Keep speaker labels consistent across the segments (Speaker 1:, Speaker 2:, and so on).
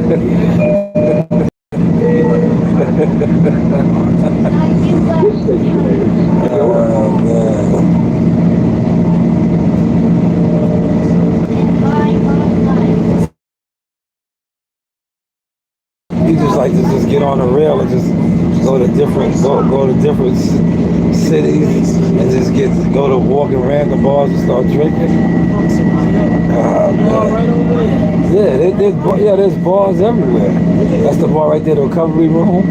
Speaker 1: You just like to just get on the rail and just go to different cities and just go to walking random bars and start drinking. There's bars everywhere. That's the bar right there, the recovery room.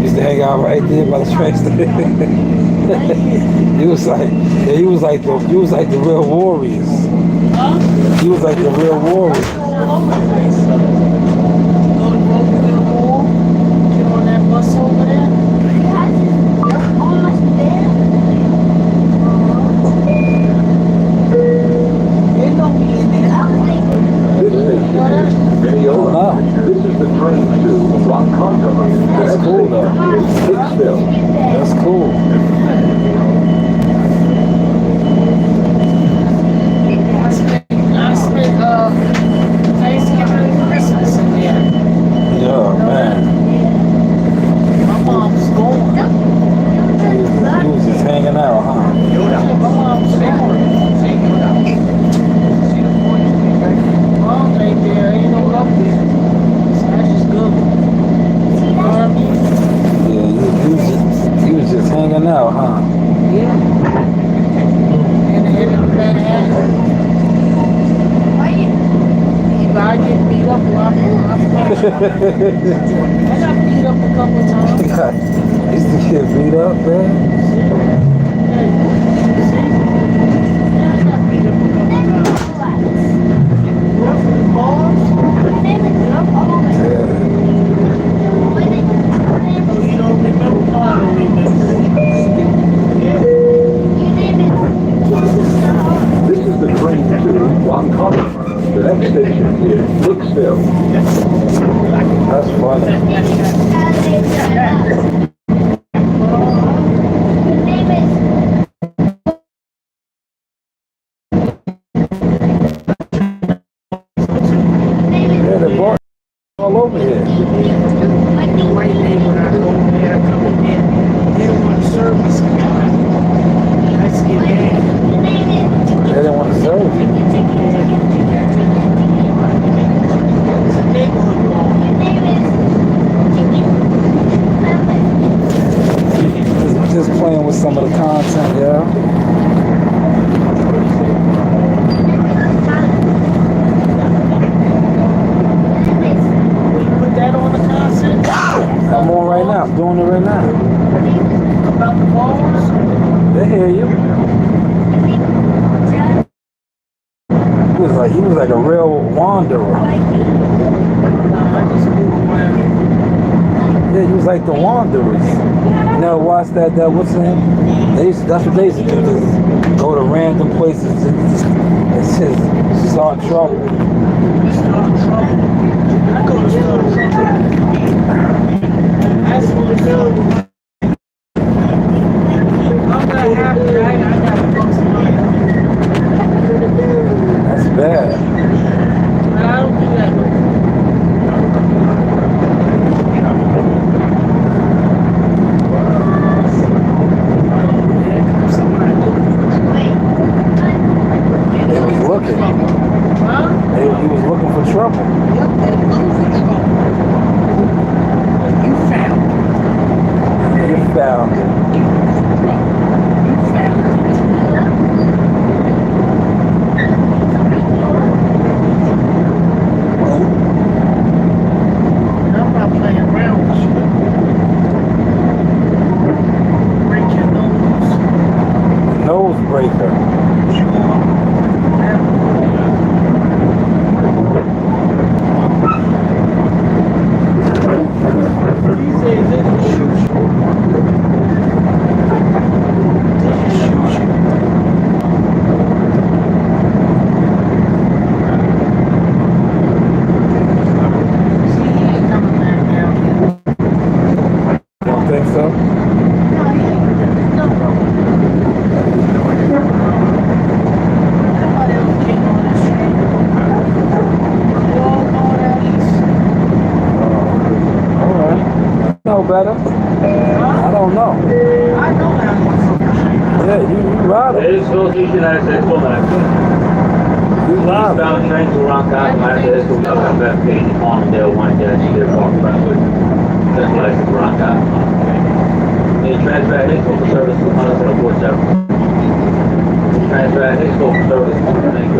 Speaker 1: Used to hang out right there by the train station. He was like the real warriors. He was like the real warriors.
Speaker 2: Over there? Almost there. They don't be in there.
Speaker 3: This is the train to Rock Congo.
Speaker 1: That's cool though. That's cool.
Speaker 2: I spent Thanksgiving and Christmas in there.
Speaker 1: Yeah, man.
Speaker 2: Mom's gone.
Speaker 1: He was just hanging out, huh?
Speaker 2: My mom's gone. Mom ain't there. Ain't no love there. So that's just good. You know what I mean?
Speaker 1: Yeah, he was just hanging out, huh?
Speaker 2: Yeah. In Manhattan. If I get beat up, I got beat up a couple times.
Speaker 1: Used to get beat up, man.
Speaker 2: Hey, see? Yeah, I got beat up a couple times. Balls? Oh, you don't remember? I don't remember.
Speaker 3: This is the train to Rock Congo. The next station is Hicksville.
Speaker 1: That's funny. Yeah, the bar all over here.
Speaker 2: White name when I go there, I come in there, they don't want to serve me sometimes. I get mad.
Speaker 1: They didn't want to serve you.
Speaker 2: It's a neighborhood mall.
Speaker 1: Just playing with some of the content, yeah.
Speaker 2: Put that on the concept.
Speaker 1: I'm on right now. I'm doing it right now.
Speaker 2: About the balls.
Speaker 1: They hear you. He was like a real wanderer.
Speaker 2: Nah, I just move around.
Speaker 1: Yeah, he was like the wanderers. You never watched that what's the name? That's what they used to do. Just go to random places and just start trouble.
Speaker 2: Start trouble. I go to start trouble. That's what it's doing. I'm not happy. I got bucks money.
Speaker 1: That's bad.
Speaker 2: I don't do that no more.
Speaker 1: They was looking.
Speaker 2: Huh?
Speaker 1: He was looking for trouble.
Speaker 2: Yep, they're looking for trouble. You found it.
Speaker 1: You found it.
Speaker 2: You found it. I'm not playing around with you. Break your nose.
Speaker 1: Nose breaker. better? I don't know.
Speaker 2: I know that.
Speaker 1: Yeah, you ride it.
Speaker 4: Esto sí que la se toma.
Speaker 1: You ride it.
Speaker 4: Bound train to rock out my desk will come back in on the one that she did walk back with. That's like rock out. The transfer Expo service to Montana Port Service. Transfer Expo service to make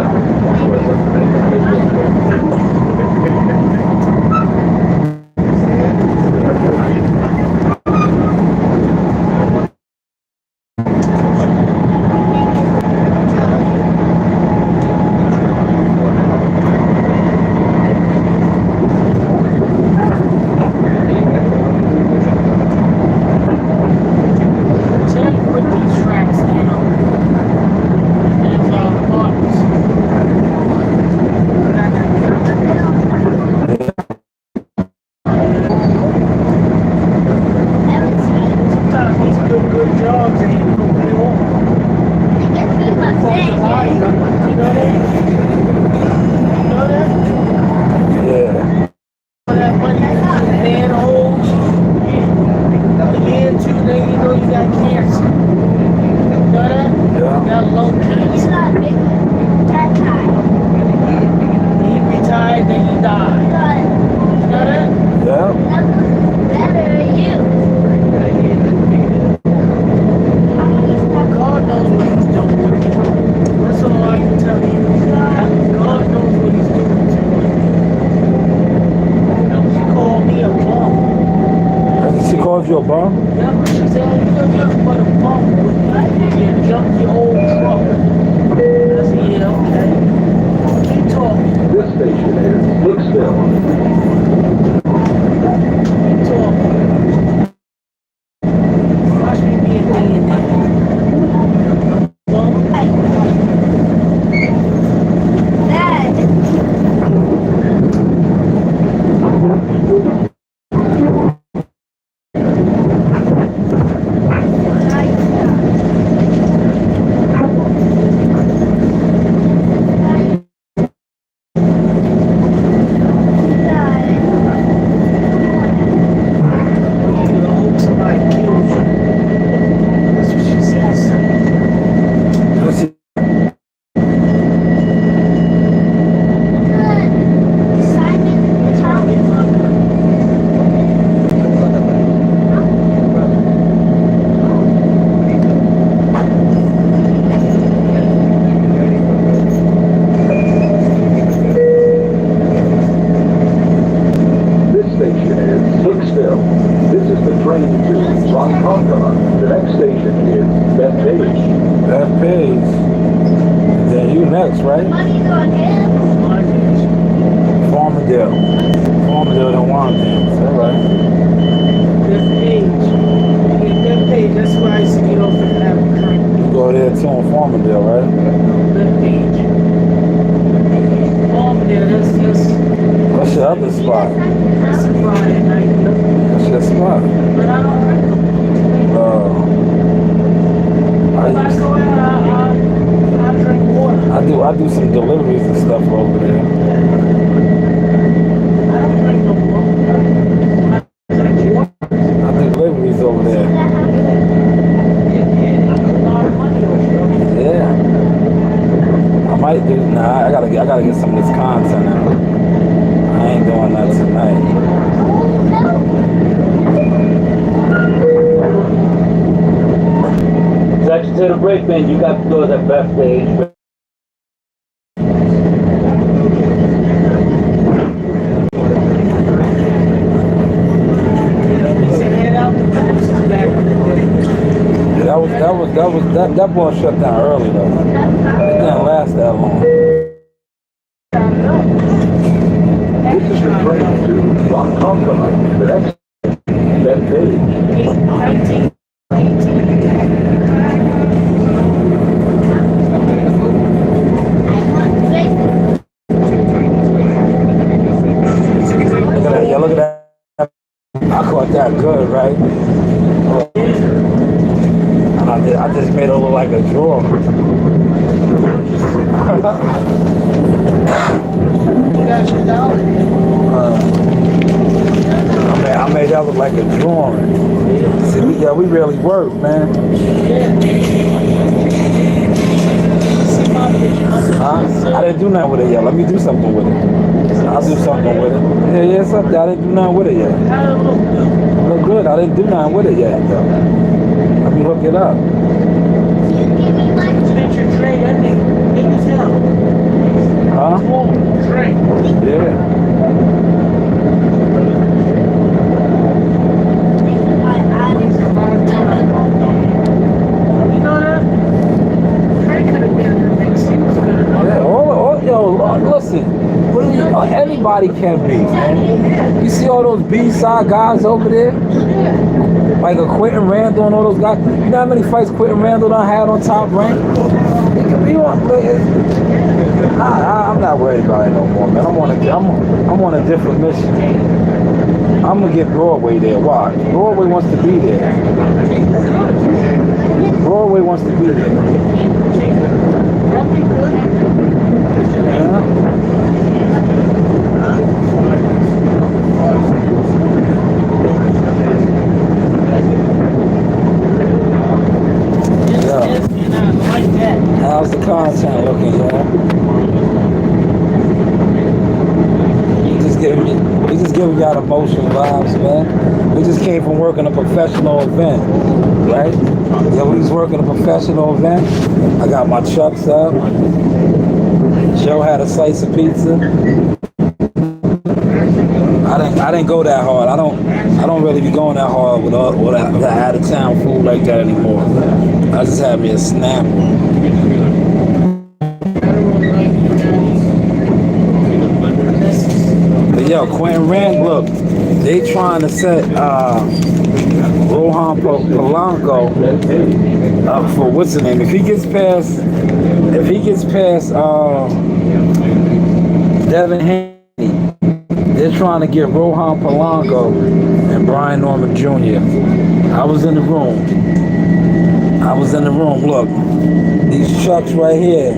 Speaker 1: You a bum?
Speaker 2: Yeah, she said, you nothing but a bum. You jumped your old truck. I said, yeah, okay. Keep talking.
Speaker 3: This station is Hicksville.
Speaker 2: Keep talking. Watch me be a millionaire. Bum.
Speaker 1: Right? Farmingdale. Farmingdale don't want things. All right.
Speaker 2: That's page. That page, that's why I used to get off at Africa.
Speaker 1: You go there too on Farmingdale, right?
Speaker 2: That page. Farmingdale,
Speaker 1: What's your other spot?
Speaker 2: That's a Friday night.
Speaker 1: What's your spot?
Speaker 2: But I don't drink them. If I go out, I drink water.
Speaker 1: I do some deliveries and stuff over there.
Speaker 2: I don't drink no more. I drink water.
Speaker 1: I do deliveries over there.
Speaker 2: Yeah, a lot of money over there.
Speaker 1: Yeah. I might do. Nah, I gotta get some of this content out. I ain't doing that tonight.
Speaker 4: Section to the break, man. You got to go to that backstage.
Speaker 1: That ball shut down early though. It didn't last that long.
Speaker 3: This is the train to Rock Company. The next that page.
Speaker 1: Look at that. I caught that good, right? And I just made it look like a draw. I made together like a drawing. See, we really work, man. I didn't do nothing with it yet. Let me do something with it. I'll do something with it. Yeah, something. I didn't do nothing with it yet.
Speaker 2: How it look though?
Speaker 1: Look good. I didn't do nothing with it yet, though. Let me hook it up.
Speaker 2: Picture Trey, that nigga's hell.
Speaker 1: Huh?
Speaker 2: Trey.
Speaker 1: Yeah.
Speaker 2: You know that? Trey could have been in the mix. He was good enough.
Speaker 1: Yeah, yo, listen. Anybody can be, man. You see all those B-side guys over there? Like a Quentin Randall and all those guys. You know how many fights Quentin Randall done had on Top Rank? He can be on. I'm not worried about it no more, man. I'm on a different mission. I'm gonna get Broadway there. Why? Broadway wants to be there. Broadway wants to be there. Yeah. How's the content looking, y'all? We just giving y'all emotional vibes, man. We just came from working a professional event, right? Yeah, we was working a professional event. I got my chucks up. Joe had a slice of pizza. I didn't go that hard. I don't really be going that hard with that out of town food like that anymore. I just had me a snap. But yo, Quentin Rand, look, they trying to set Rohan Polanco up for what's the name? If he gets past Devin Haney, they're trying to get Rohan Polanco and Brian Norman Jr. I was in the room. Look, these trucks right here.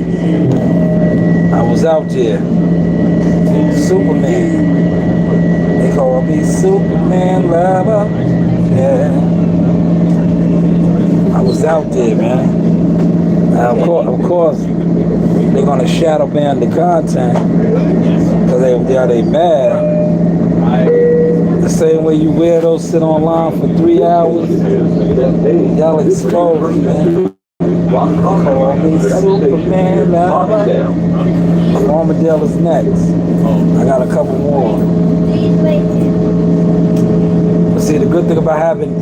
Speaker 1: I was out there. Superman. They call me Superman lover. Yeah. I was out there, man. Of course, they're gonna shadow ban the content because they mad. The same way you weirdos sit online for 3 hours, y'all exposed, man. Call me Superman lover. Armadale is next. I got a couple more. But see, the good thing about having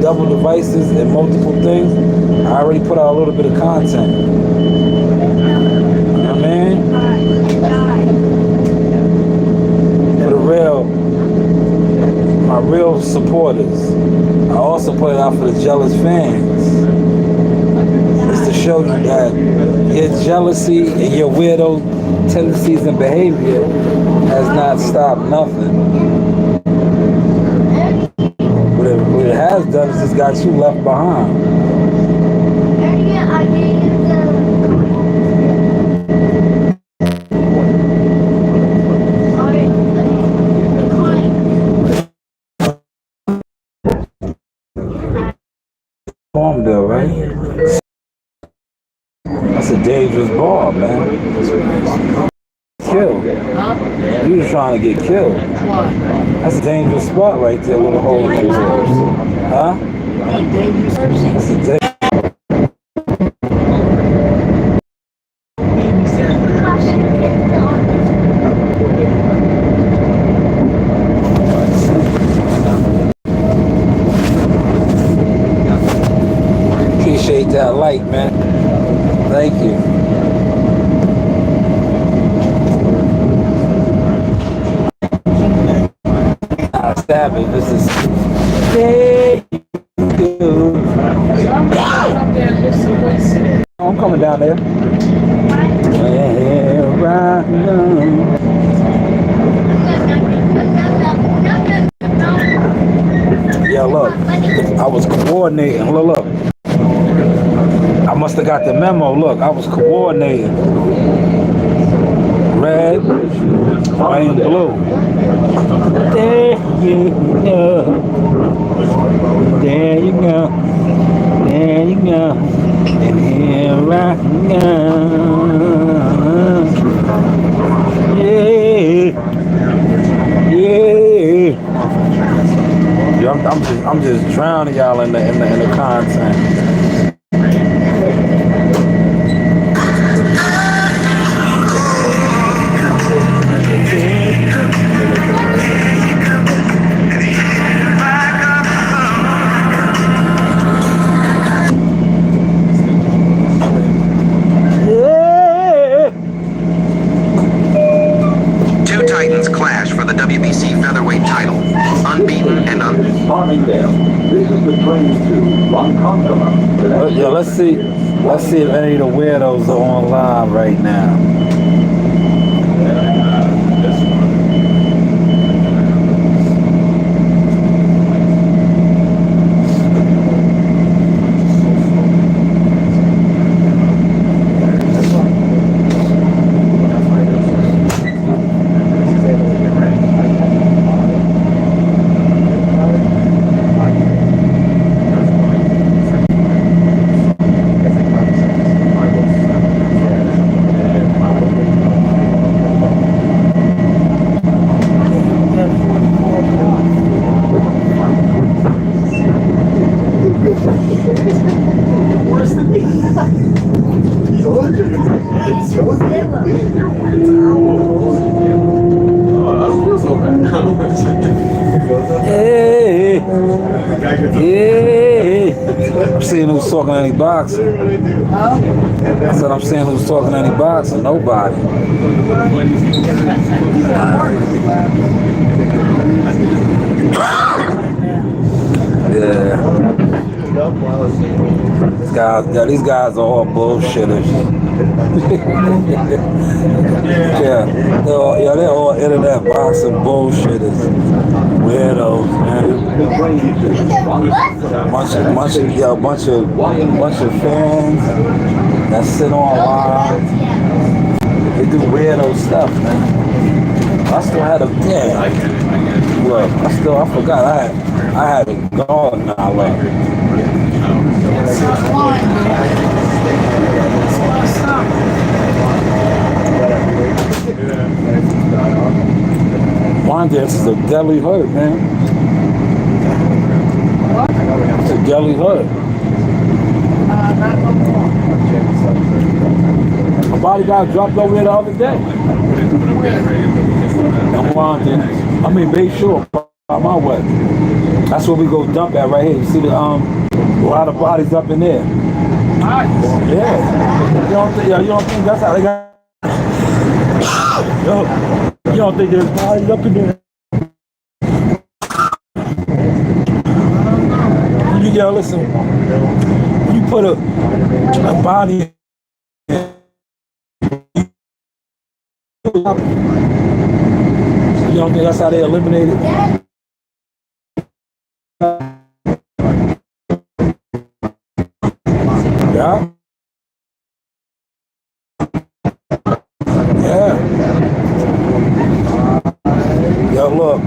Speaker 1: double devices and multiple things, I already put out a little bit of content. You know what I mean? For the my real supporters. I also put it out for the jealous fans. It's to show you that your jealousy and your weirdo tendencies and behavior has not stopped nothing. What it has done is just got you left behind. Farmdale, right? That's a dangerous ball, man. Killed. You was trying to get killed. That's a dangerous spot right there with a hole in your horse. Huh? That's a dangerous. Appreciate that light, man. Thank you. Stab it. This is. Thank you. I'm coming down there. Yeah, look. I was coordinating. Look. I must have got the memo. Look, I was coordinating. red, white, and blue. There you go. There you go. There you go. And here I go. Yeah. Yeah. Yo, I'm just drowning y'all in the content.
Speaker 5: Two Titans clash for the WBC featherweight title. Unbeaten and
Speaker 3: Farmingdale. This is the train to Ronkonkoma.
Speaker 1: Yo, let's see if any of the weirdos are on live right now. Hey, I'm seeing who's talking any boxing. I said I'm seeing who's talking any boxing. Nobody. Yeah. These guys are all bullshitters. They're all internet boxing bullshitters. Weirdos, man. Bunch of fans that sit online. They do weirdo stuff, man. I still had a look. I forgot I had a guard now. Look. Wine dance is a deadly hurt, man. It's a deadly hurt. My body got dropped over here the other day. I mean, Bay Shore, by my way. That's where we go dump at right here. You see a lot of bodies up in there. Yeah. You don't think that's how they got? Yo, you don't think there's bodies up in there? Listen. You put a body. You don't think that's how they eliminate it? Yeah. Yeah. Yo, look.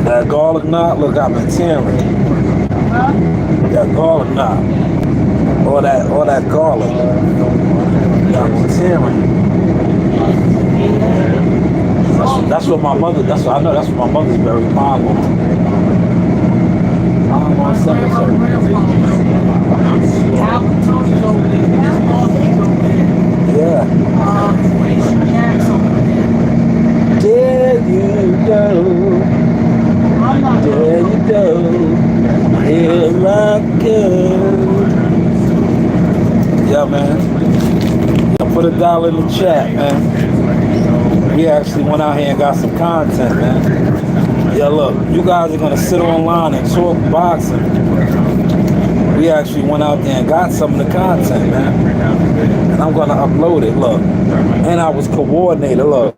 Speaker 1: That garlic knot, look, I've been tearing. That garlic knot. Or that garlic. I've been tearing. That's what my mother, that's what my mother's buried mom on. Yeah. There you go. There you go. Here I go. Yeah, man. Put $1 in the chat, man. We actually went out here and got some content, man. Yeah, look, you guys are gonna sit online and talk boxing. We actually went out there and got some of the content, man. And I'm gonna upload it, look. And I was coordinated, look.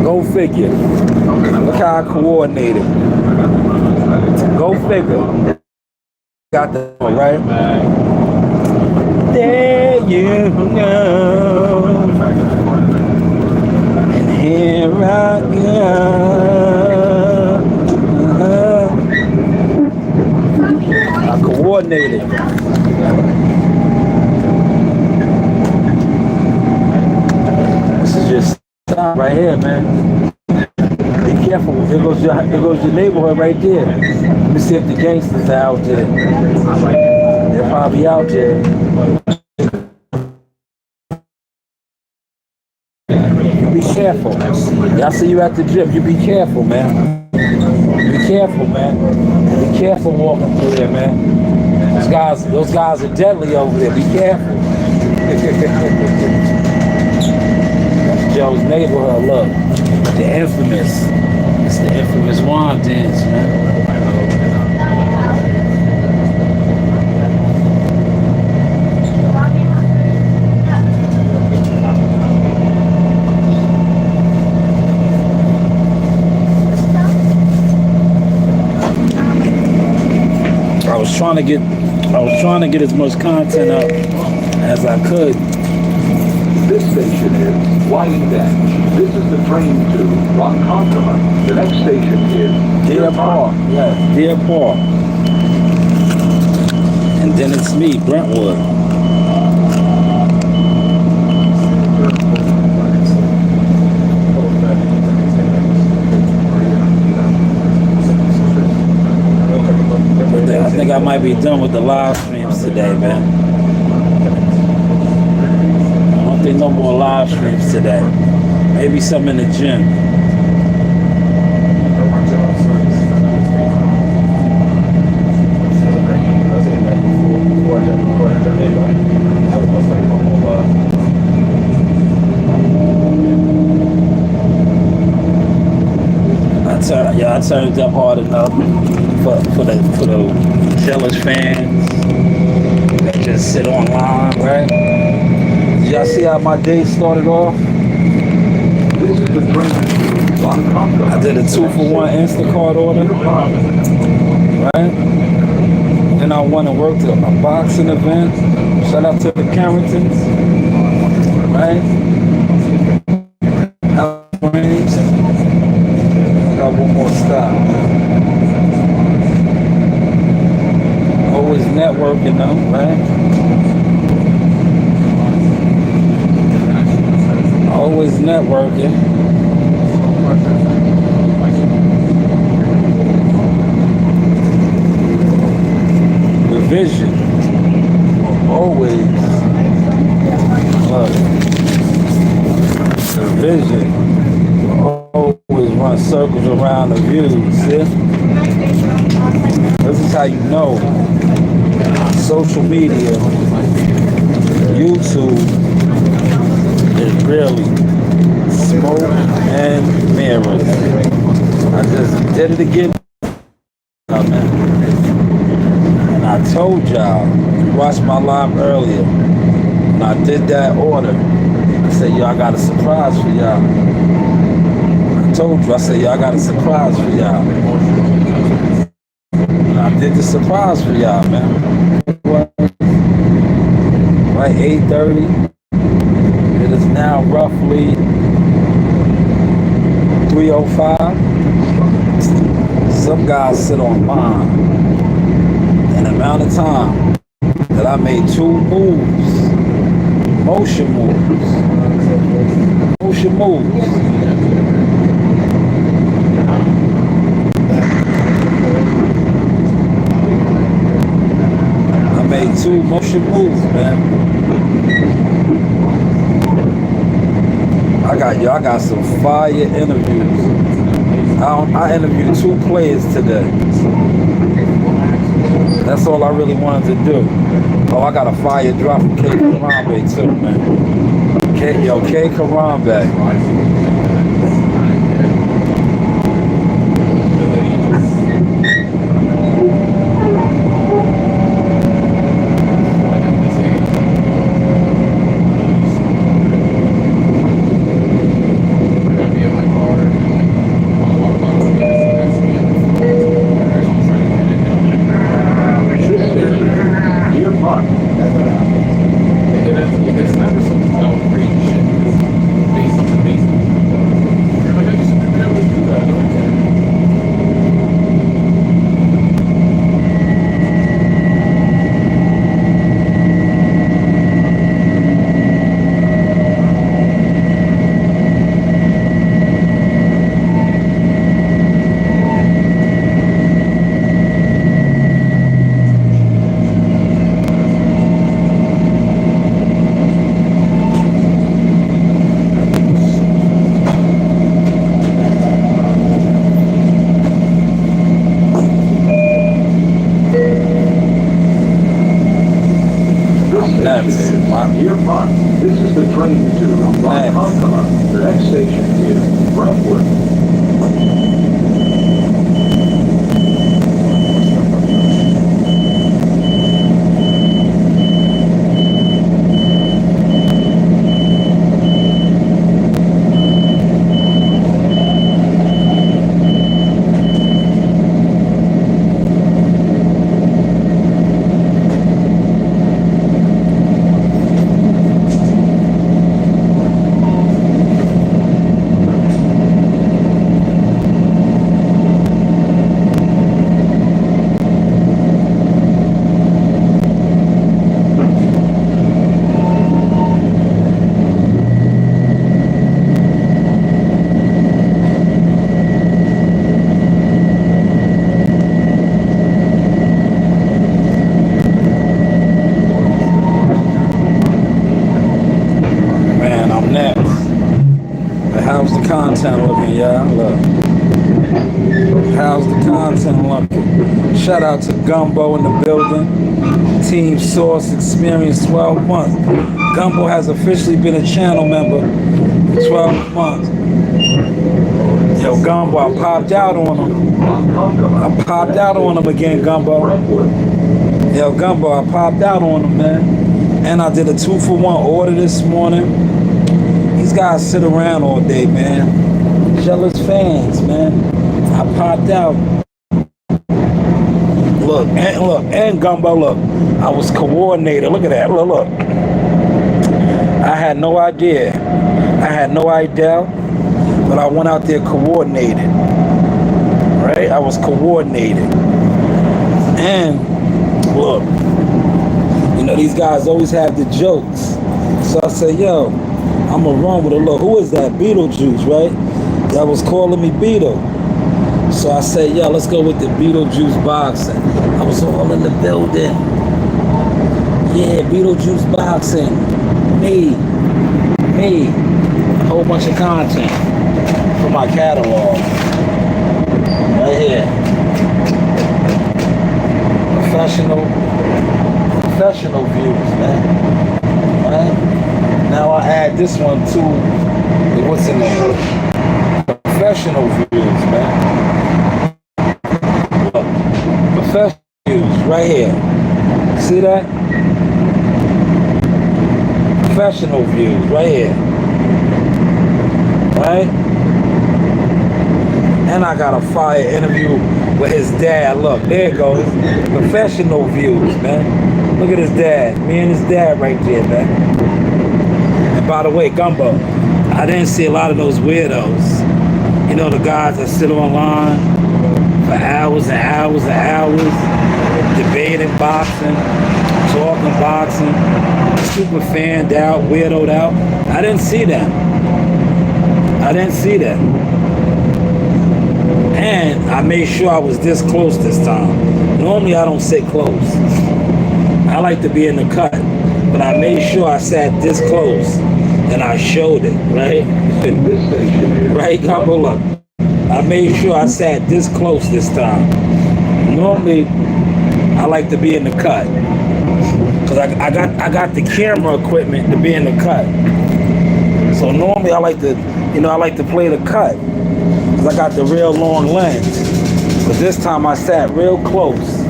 Speaker 1: Go figure. Look how I coordinated. Go figure. Got the right. There you go. And here I go. I coordinated. This is just stop right here, man. Be careful. Here goes your neighborhood right there. Let me see if the gangsters are out there. They're probably out there. You be careful. Y'all see you at the gym. You be careful, man. Be careful, man. Be careful walking through there, man. Those guys are deadly over there. Be careful. That's Joe's neighborhood. Look, the infamous. It's the infamous wand dance, man. I was trying to get as much content up as I could.
Speaker 3: This station is Wyandotte. This is the train to Ronkonkoma. The next station is
Speaker 1: Deer Park. Yeah, Deer Park. And then it's me, Brentwood. I think I might be done with the live streams today, man. I don't think no more live streams today. Maybe some in the gym. I turned up hard enough for the jealous fans that just sit online, right? Did y'all see how my day started off?
Speaker 3: This is the train to Ronkonkoma.
Speaker 1: I did a 2-for-1 Instacart order, right? Then I went and worked at a boxing event. Shout out to the Carringtons, right? Got one more stop. Always networking though, right? Always networking. The vision. Always. Look. The vision. Always run circles around the view, see? This is how you know. Social media, YouTube is really smoke and mirrors. I just did it again, man. And I told y'all, you watched my live earlier, when I did that order, I said, yo, I got a surprise for y'all. Told you, I said, y'all got a surprise for y'all. I did the surprise for y'all, man. Right, 8:30. It is now roughly 3:05. Some guys sit on mine. And the amount of time that I made 2 moves, motion moves. I made 2 motion moves, man. I got some fire interviews. I interviewed 2 players today. That's all I really wanted to do. Oh, I got a fire drop from K. Karambe too, man. K. Karambe.
Speaker 3: month. This is the train to Ronkonkoma. The next station is Brentwood.
Speaker 1: How's the content looking, y'all? Look. How's the content looking? Shout out to Gumbo in the building. Team Source Experience 12 months. Gumbo has officially been a channel member for 12 months. Yo, Gumbo, I popped out on him. I popped out on him again, Gumbo. Yo, Gumbo, I popped out on him, man. And I did a 2-for-1 order this morning. These guys sit around all day, man. Jealous fans, man. I popped out. Look, and Gumbo, look. I was coordinator. Look at that. Look. I had no idea. But I went out there coordinated. Right? I was coordinated. And look, you know, these guys always have the jokes. So I said, yo, I'm gonna run with a look. Who is that? Beetlejuice, right? That was calling me Beetle. So I said, yo, let's go with the Beetlejuice boxing. I was all in the building. Yeah, Beetlejuice boxing. Me. A whole bunch of content for my catalog. Right here. Professional views, man. Right? Now I add this one to what's in there? Professional views, man. Look, professional views right here. See that? Professional views right here. Right? And I got a fire interview with his dad. Look, there it goes. Professional views, man. Look at his dad. Me and his dad right there, man. And by the way, Gumbo, I didn't see a lot of those weirdos. You know, the guys that sit online for hours and hours and hours, debating boxing, talking boxing, super fanned out, weirdoed out. I didn't see that. And I made sure I was this close this time. Normally I don't sit close. I like to be in the cut, but I made sure I sat this close and I showed it, right? Right, Gumbo, look. I made sure I sat this close this time. Normally I like to be in the cut, cause I got the camera equipment to be in the cut. So normally I like to play the cut, cause I got the real long lens. But this time I sat real close.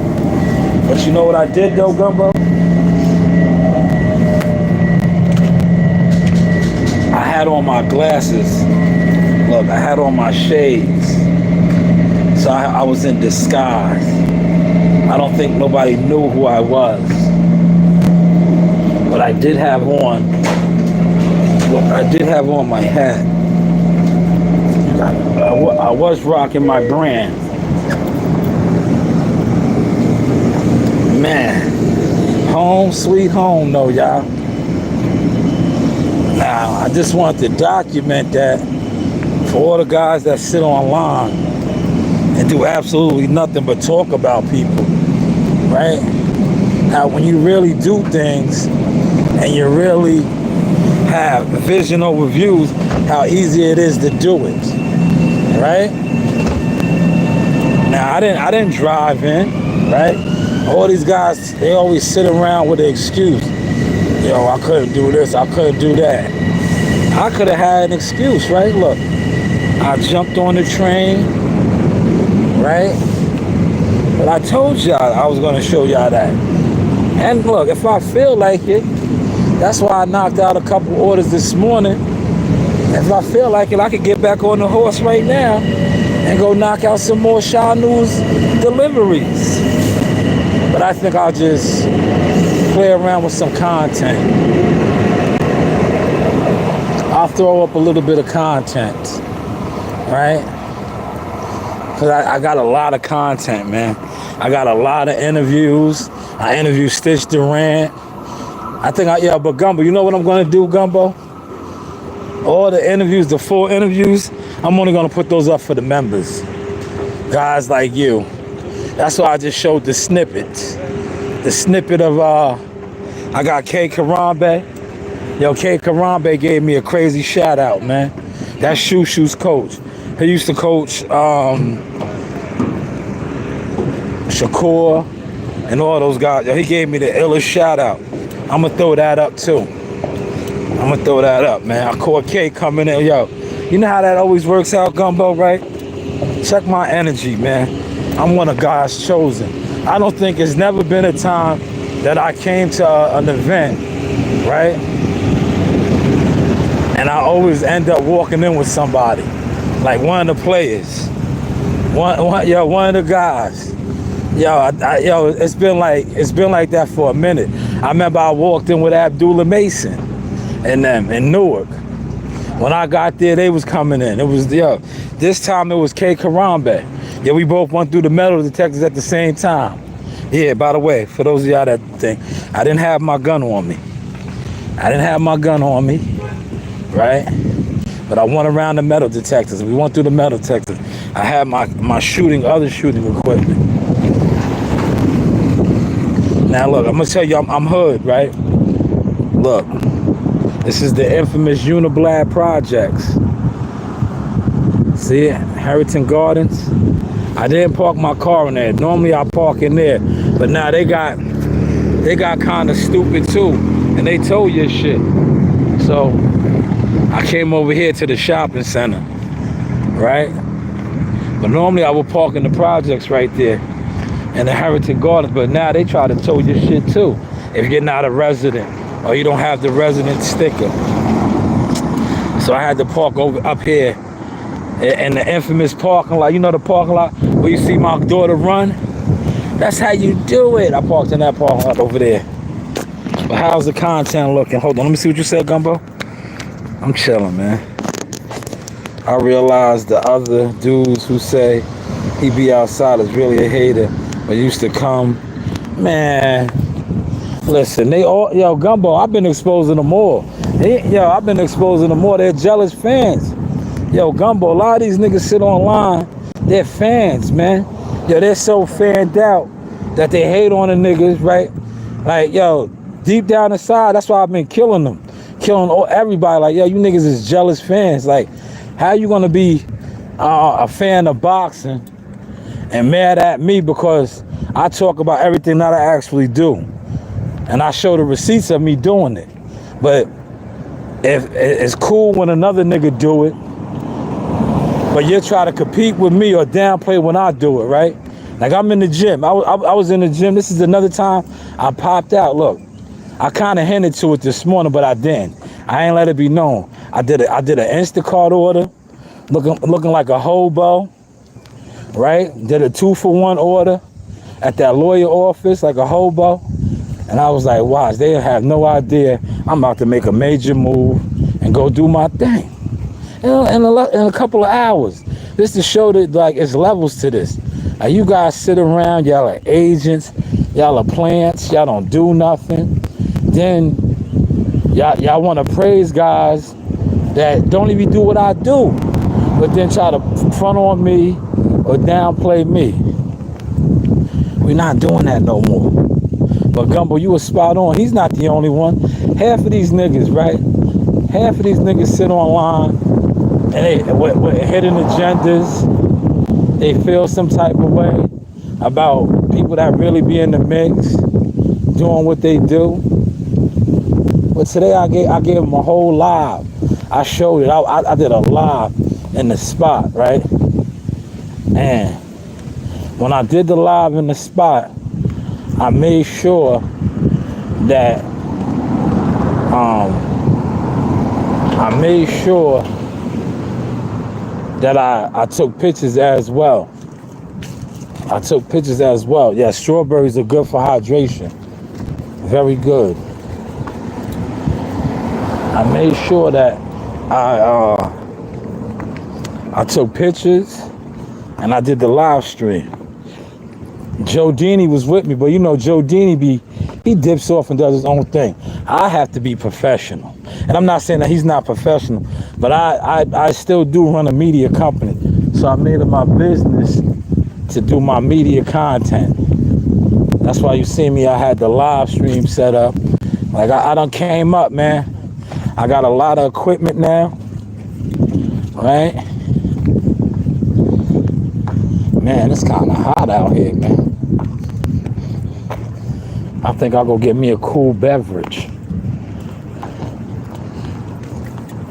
Speaker 1: But you know what I did though, Gumbo? I had on my glasses. Look, I had on my shades. So I was in disguise. I don't think nobody knew who I was. But I did have on, my hat. I was rocking my brand. Man, home sweet home though, y'all. Now, I just want to document that for all the guys that sit online and do absolutely nothing but talk about people, right? How when you really do things and you really have vision over views, how easy it is to do it, right? Now, I didn't drive in, right? All these guys, they always sit around with an excuse. yo, I couldn't do this, I couldn't do that. I could have had an excuse, right? Look, I jumped on the train, right? But I told y'all I was gonna show y'all that. And look, if I feel like it, that's why I knocked out a couple orders this morning. If I feel like it, I could get back on the horse right now and go knock out some more Shanewz deliveries. But I think I'll just play around with some content. I'll throw up a little bit of content, right? Because I got a lot of content, man. I got a lot of interviews. I interviewed Stitch Durant. I think, but Gumbo, you know what I'm going to do, Gumbo? All the interviews, the full interviews, I'm only going to put those up for the members. Guys like you. That's why I just showed the snippet. The snippet of, I got K. Karambe. Yo, K. Karambe gave me a crazy shout out, man. That's Shoe's coach. He used to coach Shakur and all those guys. Yo, he gave me the illest shout out. I'm going to throw that up too. I'm going to throw that up, man. I caught K coming in. Yo, you know how that always works out, Gumbo, right? Check my energy, man. I'm one of God's chosen. I don't think it's never been a time that I came to an event, right? And I always end up walking in with somebody. Like one of the players. One of the guys. Yo, it's been like that for a minute. I remember I walked in with Abdullah Mason and them in Newark. When I got there, they was coming in. It was, this time it was K. Karambe. Yeah, we both went through the metal detectors at the same time. Yeah, by the way, for those of y'all that think, I didn't have my gun on me. Right? But I went around the metal detectors. We went through the metal detectors. I had my other shooting equipment. Now look, I'm gonna tell you, I'm hood, right? Look, this is the infamous Uniblad Projects. See it? Harrington Gardens. I didn't park my car in there. Normally I park in there, but now they got kind of stupid too, and they told you shit. So I came over here to the shopping center, right? But normally I would park in the projects right there in the Harrington Gardens, but now they try to tow your shit too if you're not a resident or you don't have the resident sticker. So I had to park over up here in the infamous parking lot. You know the parking lot where you see my daughter run? That's how you do it. I parked in that parking lot over there. But how's the content looking? Hold on, let me see what you said, Gumbo. I'm chilling, man. I realized the other dudes who say he be outside is really a hater, but used to come. Man, listen, they all, Gumbo, I've been exposing them all. I've been exposing them all. They're jealous fans. Yo, Gumbo, a lot of these niggas sit online. They're fans, man. Yo, they're so fanned out that they hate on the niggas, right? Like, yo, deep down inside, that's why I've been killing them. Killing everybody. Like, yo, you niggas is jealous fans. Like, how you gonna be a fan of boxing and mad at me because I talk about everything that I actually do, and I show the receipts of me doing it? But if it's cool when another nigga do it, but you try to compete with me or downplay when I do it, right? Like, I'm in the gym. I was in the gym. This is another time I popped out. Look, I kind of hinted to it this morning, but I didn't. I ain't let it be known. I did an Instacart order, looking like a hobo, right? Did a 2-for-1 order at that lawyer office like a hobo. And I was like, watch, they have no idea I'm about to make a major move and go do my thing. In a couple of hours. This to show that, like, it's levels to this. Like, you guys sit around, y'all are agents, y'all are plants, y'all don't do nothing. Then y'all want to praise guys that don't even do what I do, but then try to front on me or downplay me. We're not doing that no more. But Gumbo, you were spot on. He's not the only one. Half of these niggas, right? Half of these niggas sit online and with hidden agendas. They feel some type of way about people that really be in the mix, doing what they do. But today I gave him a whole live. I showed it. I did a live in the spot, right? And when I did the live in the spot, I made sure that I took pictures as well. I took pictures as well. Yeah, strawberries are good for hydration. Very good. I made sure that I took pictures and I did the live stream. Joe Dini was with me, but you know Joe Dini he dips off and does his own thing. I have to be professional. And I'm not saying that he's not professional, but I still do run a media company. So I made it my business to do my media content. That's why you see me, I had the live stream set up. Like I done came up, man. I got a lot of equipment now, right? Man, it's kind of hot out here, man. I think I'll go get me a cool beverage.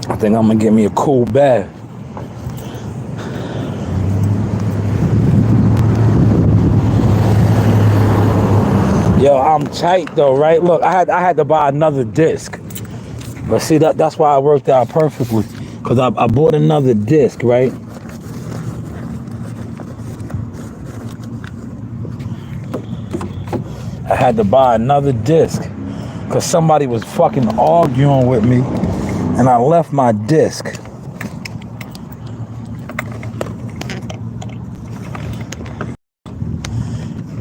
Speaker 1: I think I'm gonna get me a cool bev. Yo, I'm tight though, right? Look, I had to buy another disc. But see, that's why it worked out perfectly. Because I bought another disc, right? I had to buy another disc. Because somebody was fucking arguing with me. And I left my disc.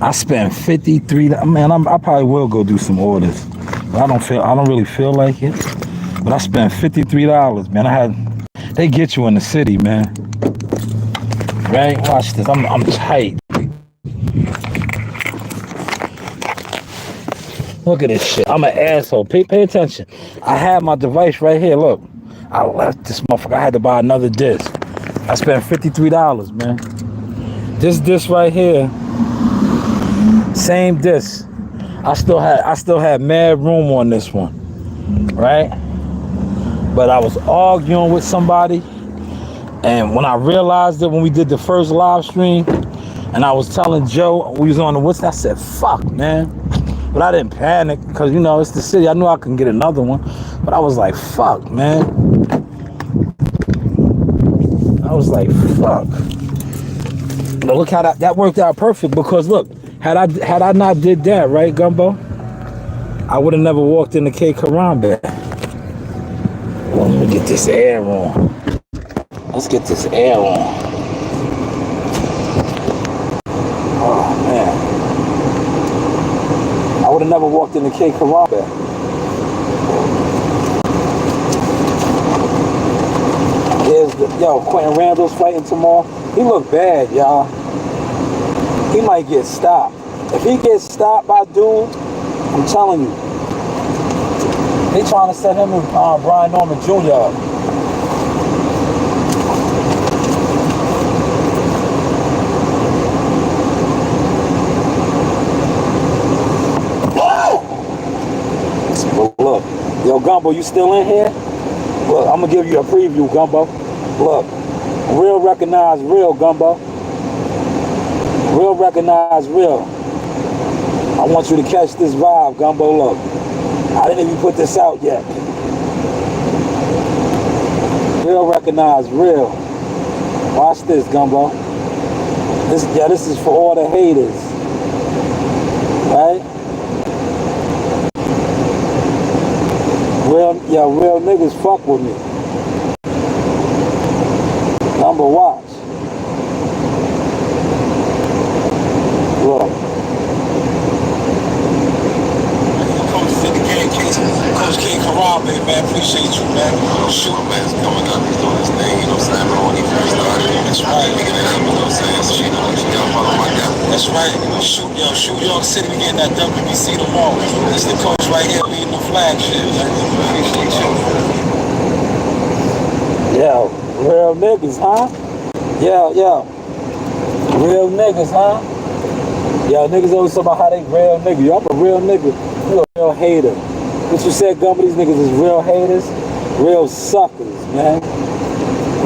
Speaker 1: I spent $53. Man, I probably will go do some orders. But I don't really feel like it. But I spent $53, man. They get you in the city, man. Right? Watch this. I'm tight. Look at this shit. I'm an asshole. Pay attention. I had my device right here. Look. I left this motherfucker. I had to buy another disc. I spent $53, man. This disc right here. Same disc. I still had mad room on this one. Right? But I was arguing with somebody, and when I realized it, when we did the first live stream, and I was telling Joe, we was on the what's, I said, fuck, man. But I didn't panic, because, you know, it's the city. I knew I couldn't get another one. But I was like, fuck, man. I was like, fuck. But look how that worked out perfect, because look, had I not did that, right, Gumbo, I would have never walked into K Karambit. Let me get this air on. Let's get this air on. Oh, man. I would have never walked into K Karambit. Yo, Quentin Randall's fighting tomorrow. He look bad, y'all. He might get stopped. If he gets stopped by dude, I'm telling you, they trying to set him and Brian Norman Jr. up. Well, look, yo, Gumbo, you still in here? Look, I'm gonna give you a preview, Gumbo. Look, real recognize real, Gumbo. Real recognize real. I want you to catch this vibe, Gumbo. Look. I didn't even put this out yet. Real recognize real. Watch this, Gumbo. This is for all the haters. Right? Real niggas fuck with me. Gumbo, watch. Look. Coach King Karambit, man, appreciate you, man.
Speaker 6: Shoot, man's coming up, he's doing his thing, you know what I'm saying, bro, when he first started. That's right. Picking it up, you know what I'm saying, so you know, y'all follow my guy.
Speaker 1: That's right. Shoot, yo, the city, we getting that WBC tomorrow. This the coach right here leading the flagship, man.
Speaker 6: Appreciate you.
Speaker 1: Yo, real niggas, huh? Yo. Real niggas, huh? Yo, niggas always talk about how they real niggas. Yo, I'm a real nigga. You a real hater. What you said, Gumbo, these niggas is real haters, real suckers, man.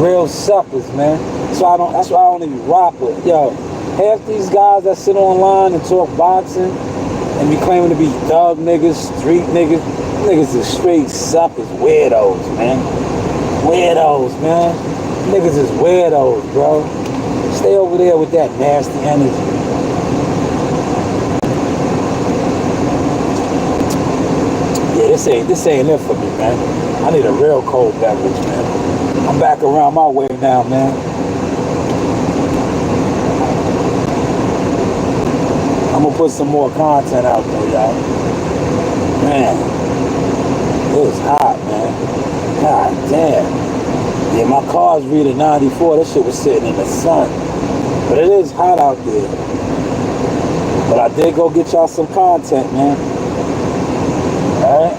Speaker 1: Real suckers, man. That's why I don't even rock with. Yo, half these guys that sit online and talk boxing and be claiming to be thug niggas, street niggas is straight suckers, weirdos, man. Weirdos, man. Niggas is weirdos, bro. Stay over there with that nasty energy. Yeah, this ain't it for me, man. I need a real cold beverage, man. I'm back around my way now, man. I'm gonna put some more content out there, y'all. Man, it was hot, man. God damn. Yeah, my car's reading 94. That shit was sitting in the sun. But it is hot out there. But I did go get y'all some content, man. Alright?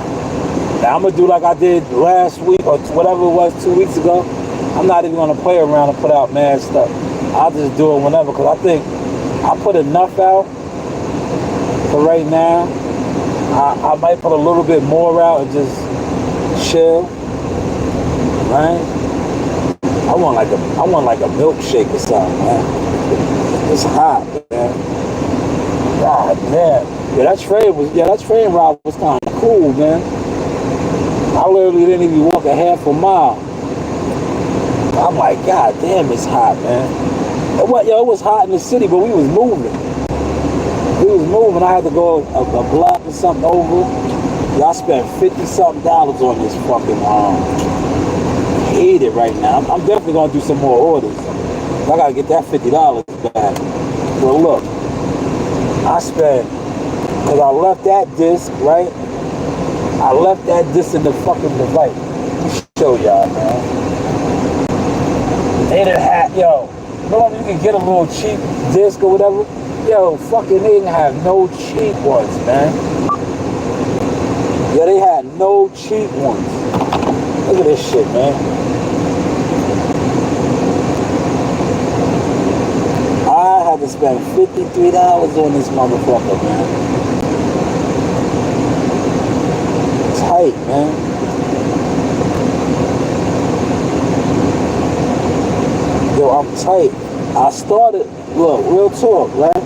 Speaker 1: Now I'm gonna do like I did last week or whatever it was 2 weeks ago. I'm not even gonna play around and put out mad stuff. I'll just do it whenever, because I think I put enough out for right now. I might put a little bit more out and just chill. Right? I want like a milkshake or something, man. It's hot, man. God damn. Yeah, that train ride was kind of cool, man. I literally didn't even walk a half a mile. I'm like, God damn, it's hot, man. It was hot in the city, but we was moving. I had to go a block or something over. Yeah, I spent $50-something on this fucking I hate it right now. I'm definitely gonna do some more orders. I gotta get that $50 back. But look, I spent, because I left that disc, right? I left that disc in the fucking device. Let me show y'all, man. They didn't have, yo, normally you can get a little cheap disc or whatever. Yo, fucking they didn't have no cheap ones, man. Yeah, they had no cheap ones. Look at this shit, man. I had to spend $53 on this motherfucker, man. Tight, man. Yo, I'm tight. I started, look, real talk, right?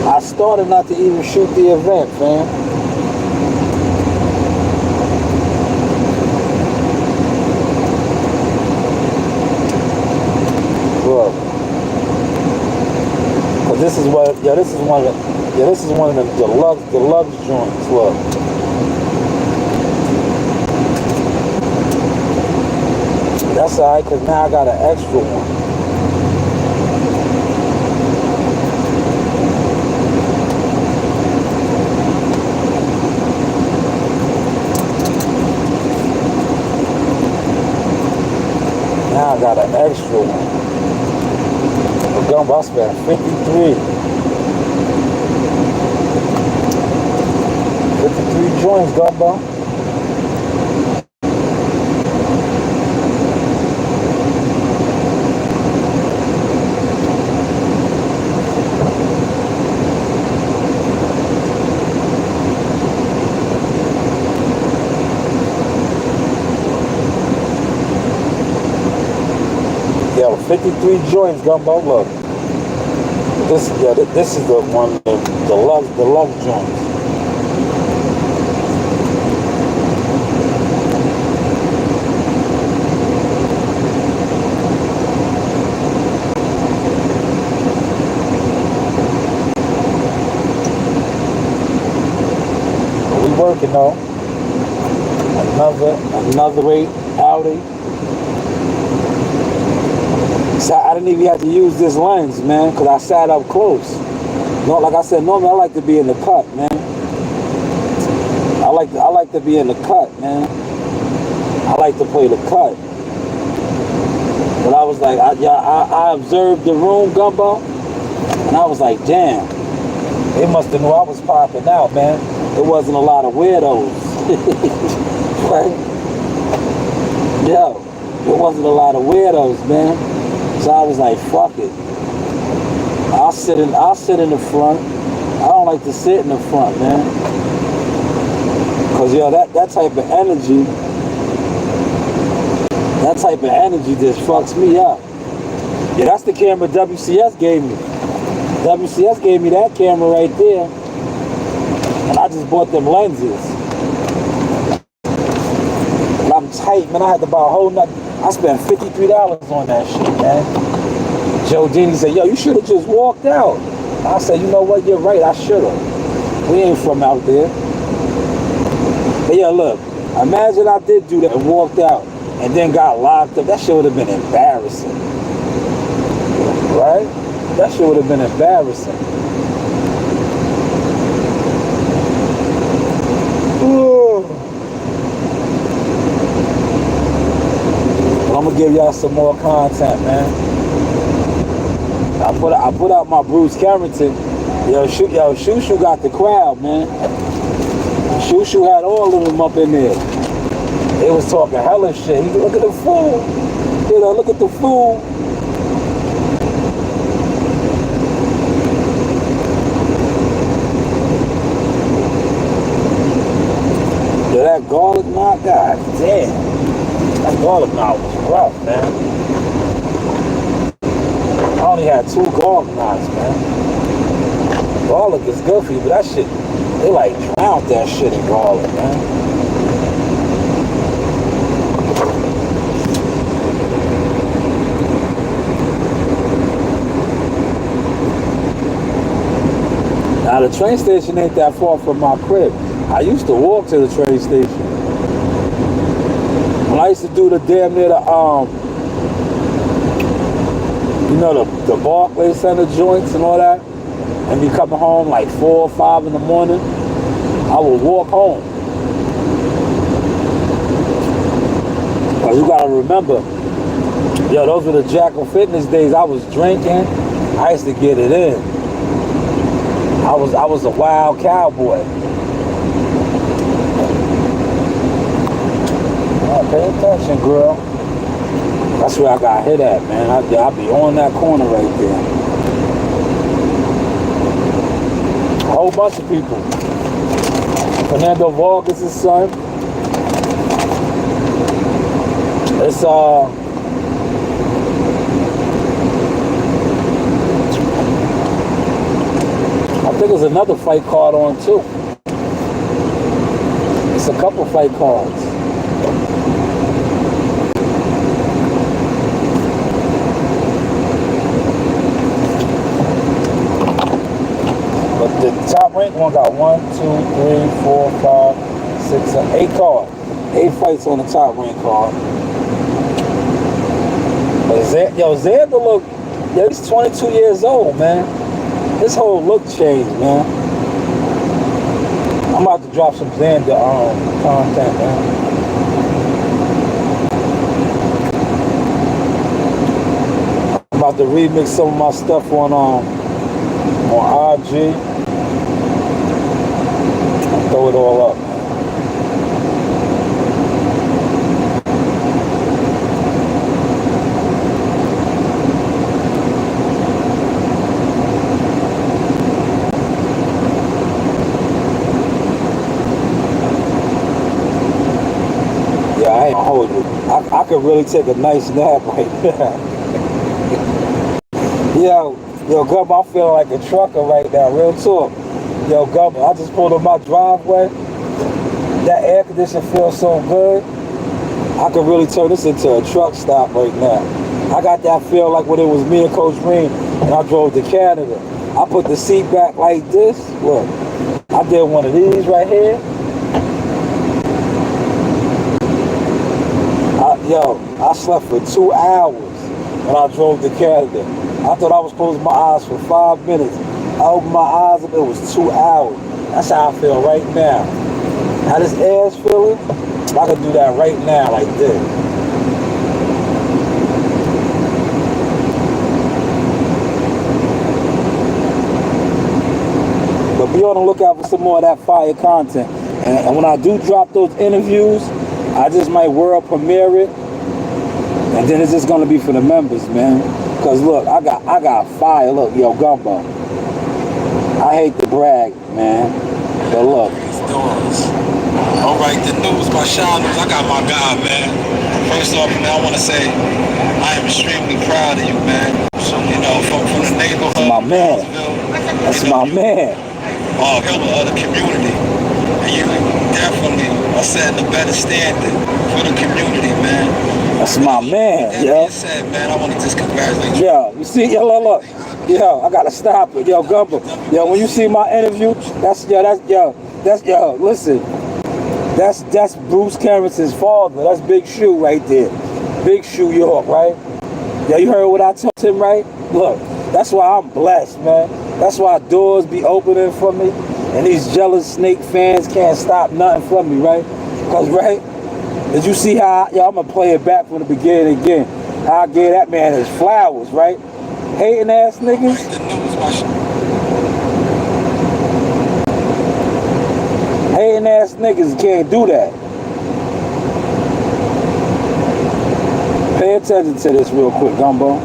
Speaker 1: I started not to even shoot the event, fam. Look. Cause this is one of the deluxe joints, look. That's alright, cause now I got an extra one. Now I got an extra one. But Gumbo, I spent 53 joints, Gumbo. Yo, 53 joints, Gumbo. Look, this is the one, the love joints. We working though. Another 8 Audi. So I didn't even have to use this lens, man, because I sat up close. No, like I said, normally I like to be in the cut, man. I like to be in the cut, man. I like to play the cut. But I was like, I observed the room, Gumbo, and I was like, damn, they must have knew I was popping out, man. There wasn't a lot of weirdos. Right? Yo, there wasn't a lot of weirdos, man. So I was like, fuck it. I'll sit in the front. I don't like to sit in the front, man. Cause yo, that type of energy, just fucks me up. Yeah, that's the camera WCS gave me. WCS gave me that camera right there, and I just bought them lenses. And I'm tight, man. I had to buy a whole nother. I spent $53 on that shit, man. Joe Dini said, yo, you should have just walked out. I said, you know what, you're right, I should have. We ain't from out there. But yeah, look, imagine I did do that and walked out and then got locked up. That shit would have been embarrassing. Right? That shit would have been embarrassing. Ooh. But I'm gonna give y'all some more content, man. I put out my Bruce Carrington. Yo, Shushu got the crowd, man. Shushu had all of them up in there. They was talking hella shit. Look at the fool. You know, look at the fool. Yeah, that garlic knot, god damn. That garlic knot was rough, man. I only had 2 garlic knots, man. Garlic is good for you, but that shit, they like drowned that shit in garlic, man. Now the train station ain't that far from my crib. I used to walk to the train station. When I used to do the damn near the you know, the Barclays Center joints and all that, and be coming home like 4 or 5 in the morning, I would walk home. But you gotta remember, yo, those were the Jackal Fitness days. I was drinking. I used to get it in. I was a wild cowboy. Oh, pay attention, girl. That's where I got hit at, man. I'll be on that corner right there. A whole bunch of people. Fernando Vargas' son. It's I think there's another fight card on too. It's a couple fight cards. But the top ranked one got 1, 2, 3, 4, 5, 6, 7, 8 cards. 8 fights on the top ranked card. But Xander look, yo, he's 22 years old, man. His whole look changed, man. I'm about to drop some Xander content, man. I'm about to remix some of my stuff on IG. I'll throw it all up. I could really take a nice nap right now. Yo, Gub, I'm feeling like a trucker right now, real talk. Yo, Gub, I just pulled up my driveway. That air conditioning feels so good. I could really turn this into a truck stop right now. I got that feel like when it was me and Coach Green and I drove to Canada. I put the seat back like this. Look, I did one of these right here. Yo, I slept for 2 hours when I drove to Canada. I thought I was closing my eyes for 5 minutes. I opened my eyes up, it was 2 hours. That's how I feel right now. How this air is feeling, I can do that right now like this. But be on the lookout for some more of that fire content. And when I do drop those interviews, I just might world premiere it, and then it's just gonna be for the members, man. Cause look, I got fire. Look, yo, Gumbo. I hate to brag, man, but look,
Speaker 6: All right, the news by Shanewz. I got my guy, man. First off, man, I want to say I am extremely proud of you, man. So, you know, from the neighborhood,
Speaker 1: That's my man. That's my man.
Speaker 6: Pillar of the community. And you definitely are setting a better standard for the community, man.
Speaker 1: That's my man,
Speaker 6: That
Speaker 1: yo.
Speaker 6: being said, man, I want to just congratulate you.
Speaker 1: Yo, you see, yo, look. Yo, I gotta stop it. Yo, Gumbo. Yo, when you see my interview, listen. That's Bruce Carrington's father. That's Big Shoe right there. Big Shoe York, right? Yeah, you heard what I told him, right? Look, that's why I'm blessed, man. That's why doors be opening for me, and these jealous snake fans can't stop nothing from me, right? Cause, right? Did you see how, I'm gonna play it back from the beginning again. How I gave that man his flowers, right? Hating ass niggas. Hating ass niggas can't do that. Pay attention to this real quick, Gumbo.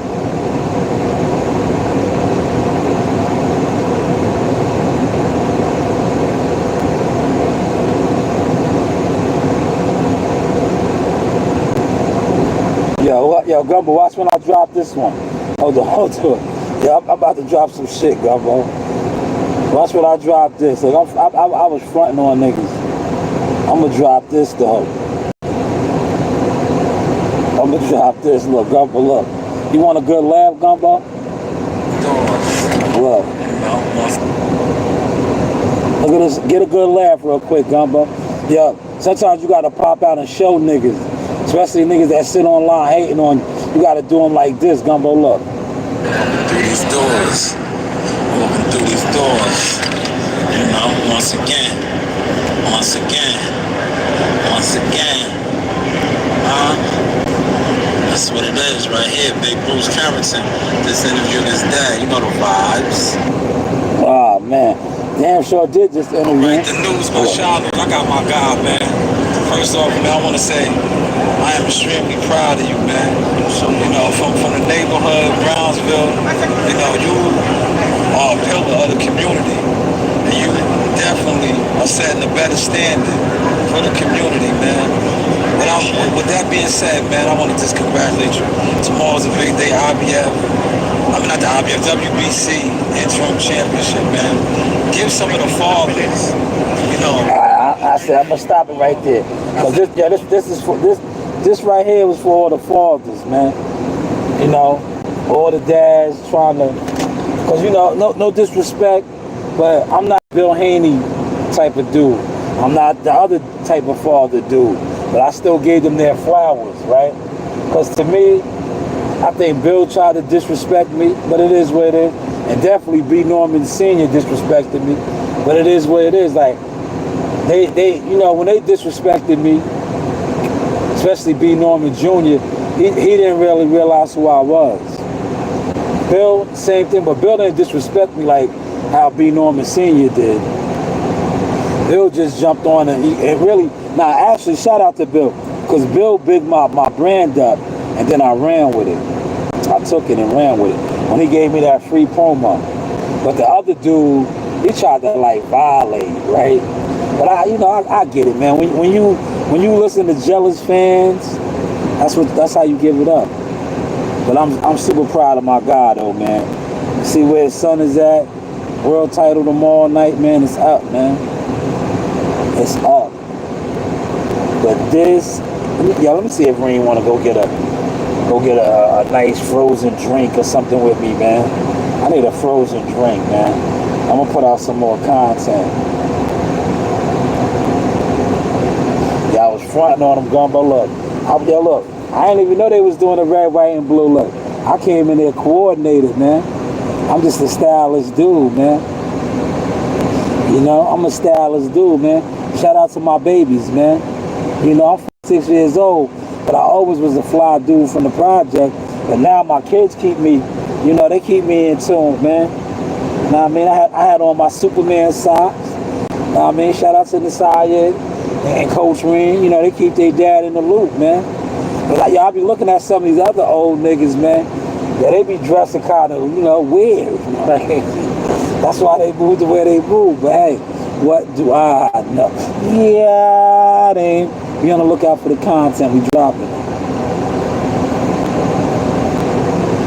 Speaker 1: Yo, Gumbo, watch when I drop this one. Hold on. Yeah, I'm about to drop some shit, Gumbo. Watch when I drop this. Like, I was fronting on niggas. I'm gonna drop this though. I'm gonna drop this. Look, Gumbo, look. You want a good laugh, Gumbo? Look. Look at this. Get a good laugh real quick, Gumbo. Yo, sometimes you gotta pop out and show niggas. Especially niggas that sit online hating on you. You gotta do them like this, Gumbo, look.
Speaker 6: Through these doors. Walking through these doors. You know, once again. That's what it is right here, Big Bruce Carrington. This interview is dead. You know the vibes.
Speaker 1: Oh, man. Damn sure did just interview.
Speaker 6: Right, the news by Shanewz. I got my guy, man. First off, man, I want to say I am extremely proud of you, man. So, you know, from the neighborhood, Brownsville, you know, you are a pillar of the community. And you definitely are setting a better standard for the community, man. But with that being said, man, I want to just congratulate you. Tomorrow's a big day, not the IBF, WBC interim championship, man. Give some of the fathers, you know.
Speaker 1: I said I'm gonna stop it right there. Cause this right here was for all the fathers, man. You know, all the dads trying to, cause you know, no disrespect, but I'm not Bill Haney type of dude. I'm not the other type of father dude, but I still gave them their flowers, right? Cause to me, I think Bill tried to disrespect me, but it is what it is. And definitely B. Norman Sr. disrespected me, but it is what it is. Like, they you know, when they disrespected me, especially B. Norman Jr., he didn't really realize who I was. Bill, same thing, but Bill didn't disrespect me like how B. Norman Sr. did. Bill just jumped on and actually, shout out to Bill, because Bill bigged my brand up, and then I ran with it. I took it and ran with it when he gave me that free promo. But the other dude, he tried to like violate, right? But I get it, man. When you listen to jealous fans, that's how you give it up. But I'm super proud of my guy though, man. See where his son is at, world title tomorrow night, man. It's up, man. It's up. But this, let me see if Reen want to go get a nice frozen drink or something with me, man. I need a frozen drink, man. I'm gonna put out some more content. Yeah, I was fronting on them, Gumbo. Look, I didn't even know they was doing the red, white, and blue. Look, I came in there coordinated, man. I'm just a stylish dude, man. You know, I'm a stylish dude, man. Shout out to my babies, man. You know, I'm 6 years old, but I always was a fly dude from the project. But now my kids keep me, you know, they keep me in tune, man. You know what I mean? I had on my Superman socks. You know what I mean? Shout out to Nasaya and Coach Reen. You know, they keep their dad in the loop, man. But like, y'all be looking at some of these other old niggas, man. Yeah, they be dressing kind of, you know, weird. That's why they move the way they move. But hey, What do I know? Yeah, they be on the lookout for the content we dropping.